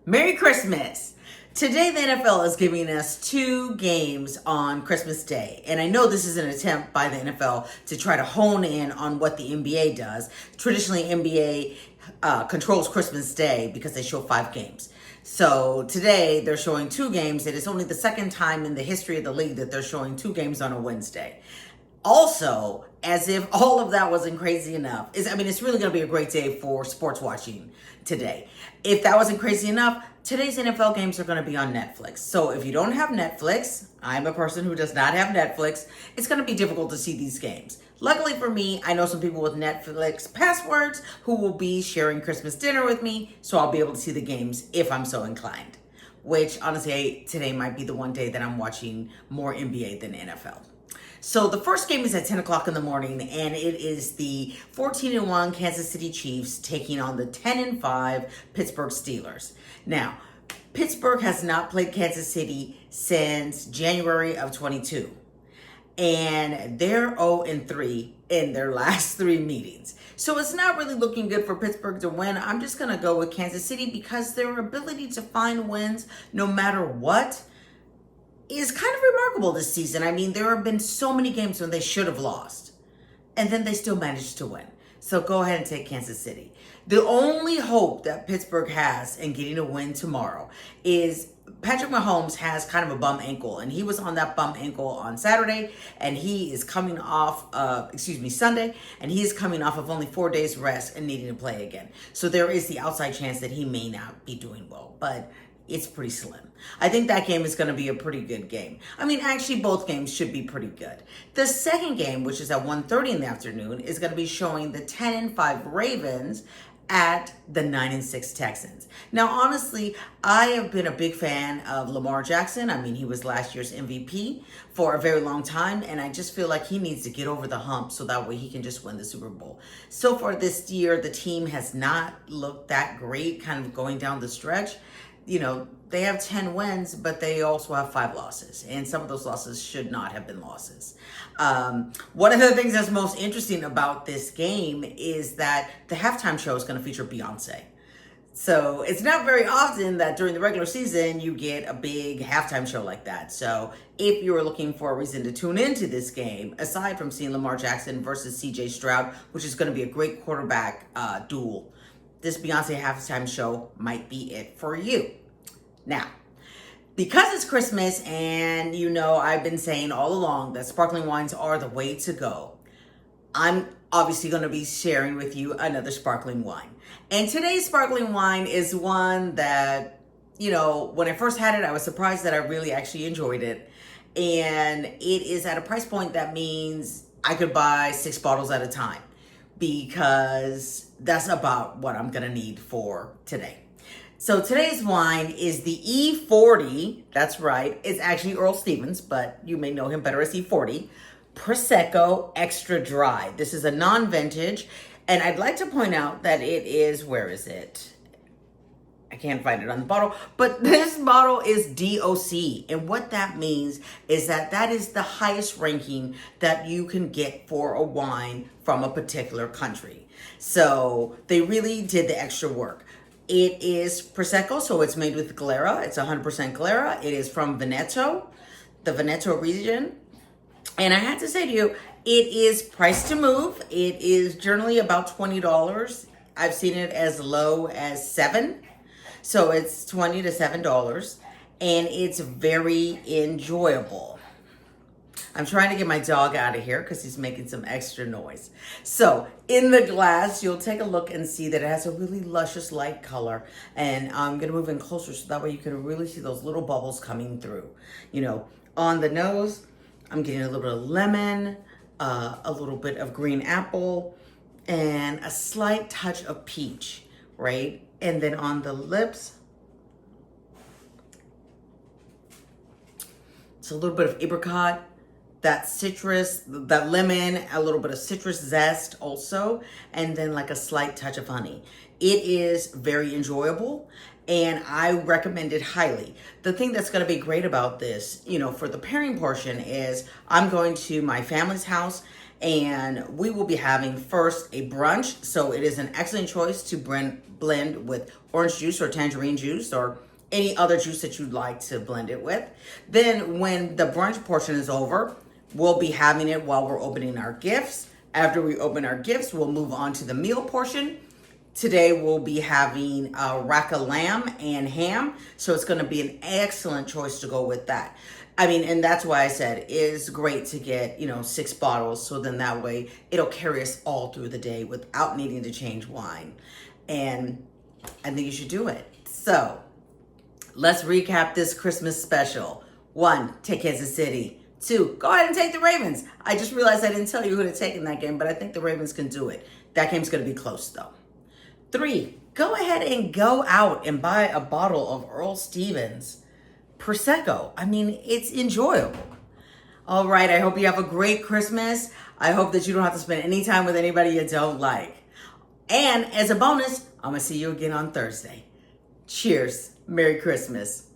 Merry Christmas! Today, the NFL is giving us 2 games on Christmas Day. And I know this is an attempt by the NFL to try to hone in on what the NBA does. Traditionally, NBA controls Christmas Day because they show 5 games. So today, they're showing 2 games. It is only the second time in the history of the league that they're showing 2 games on a Wednesday. Also, as if all of that wasn't crazy enough, it's really going to be a great day for sports watching today. If that wasn't crazy enough, today's NFL games are going to be on Netflix. So if you don't have Netflix, I'm a person who does not have Netflix, it's going to be difficult to see these games. Luckily for me, I know some people with Netflix passwords who will be sharing Christmas dinner with me, so I'll be able to see the games if I'm so inclined. Which, honestly, today might be the one day that I'm watching more NBA than NFL. So the first game is at 10 o'clock in the morning, and it is the 14-1 Kansas City Chiefs taking on the 10-5 Pittsburgh Steelers. Now, Pittsburgh has not played Kansas City since January of 22, and they're 0-3 in their last 3 meetings. So it's not really looking good for Pittsburgh to win. I'm just going to go with Kansas City because their ability to find wins no matter what is kind of remarkable this season. There have been so many games when they should have lost, and then they still managed to win. So go ahead and take Kansas City. The only hope that Pittsburgh has in getting a win tomorrow is Patrick Mahomes has kind of a bum ankle, and he was on that bum ankle on Saturday, and he is coming off, Sunday, and he is coming off of only 4 days rest and needing to play again. So there is the outside chance that he may not be doing well, but it's pretty slim. I think that game is going to be a pretty good game. Actually, both games should be pretty good. The second game, which is at 1:30 in the afternoon, is going to be showing the 10-5 Ravens at the 9-6 Texans. Now, honestly, I have been a big fan of Lamar Jackson. He was last year's MVP for a very long time, and I just feel like he needs to get over the hump so that way he can just win the Super Bowl. So far this year, the team has not looked that great, kind of going down the stretch. They have 10 wins, but they also have 5 losses. And some of those losses should not have been losses. One of the things that's most interesting about this game is that the halftime show is going to feature Beyonce. So it's not very often that during the regular season you get a big halftime show like that. So if you are looking for a reason to tune into this game, aside from seeing Lamar Jackson versus CJ Stroud, which is going to be a great quarterback duel, this Beyonce halftime show might be it for you. Now, because it's Christmas and I've been saying all along that sparkling wines are the way to go, I'm obviously going to be sharing with you another sparkling wine. And today's sparkling wine is one that, when I first had it, I was surprised that I really actually enjoyed it. And it is at a price point that means I could buy 6 bottles at a time, because that's about what I'm going to need for today. So today's wine is the E40. That's right. It's actually Earl Stevens, but you may know him better as E40. Prosecco Extra Dry. This is a non-vintage, and I'd like to point out that it is, where is it? I can't find it on the bottle, but this bottle is DOC. And what that means is that is the highest ranking that you can get for a wine from a particular country. So they really did the extra work. It is Prosecco, so it's made with Glera. It's 100% Glera. It is from Veneto, the Veneto region. And I have to say to you, it is priced to move. It is generally about $20. I've seen it as low as $7. So it's $20 to $7, and it's very enjoyable. I'm trying to get my dog out of here because he's making some extra noise. So in the glass, you'll take a look and see that it has a really luscious light color. And I'm going to move in closer so that way you can really see those little bubbles coming through. On the nose, I'm getting a little bit of lemon, a little bit of green apple, and a slight touch of peach, right? And then on the lips, it's a little bit of apricot, that citrus, that lemon, a little bit of citrus zest also, and then like a slight touch of honey. It is very enjoyable, and I recommend it highly. The thing that's going to be great about this, for the pairing portion is I'm going to my family's house, And we will be having first a brunch. So it is an excellent choice to blend with orange juice or tangerine juice or any other juice that you'd like to blend it with. Then when the brunch portion is over, we'll be having it while we're opening our gifts. After we open our gifts, we'll move on to the meal portion. Today we'll be having a rack of lamb and ham. So it's gonna be an excellent choice to go with that. I mean, and that's why I said it's great to get, 6 bottles. So then that way it'll carry us all through the day without needing to change wine. And I think you should do it. So let's recap this Christmas special. 1, take Kansas City. 2, go ahead and take the Ravens. I just realized I didn't tell you who to take in that game, but I think the Ravens can do it. That game's gonna be close though. 3, go ahead and go out and buy a bottle of Earl Stevens Prosecco. I mean, it's enjoyable. All right, I hope you have a great Christmas. I hope that you don't have to spend any time with anybody you don't like. And as a bonus, I'm gonna see you again on Thursday. Cheers. Merry Christmas.